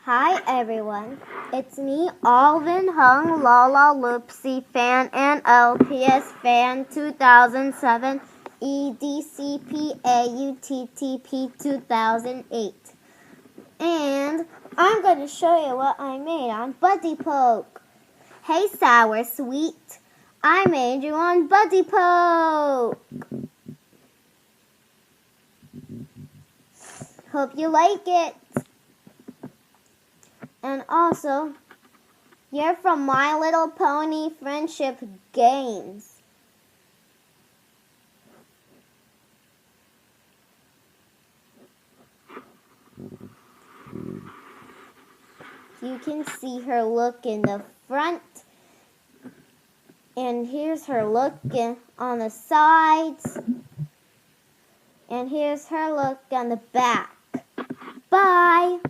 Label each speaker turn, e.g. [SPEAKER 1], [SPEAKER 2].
[SPEAKER 1] Hi everyone, it's me, Alvin Hung, Lala Loopsy fan and LPS fan 2007 EDCPAUTTP 2008. And I'm going to show you what I made on Buddy Poke. Hey Sour Sweet, I made you on Buddy Poke. Hope you like it. And also, you're from My Little Pony Friendship Games. You can see her look in the front. And here's her look on the sides. And here's her look on the back. Bye!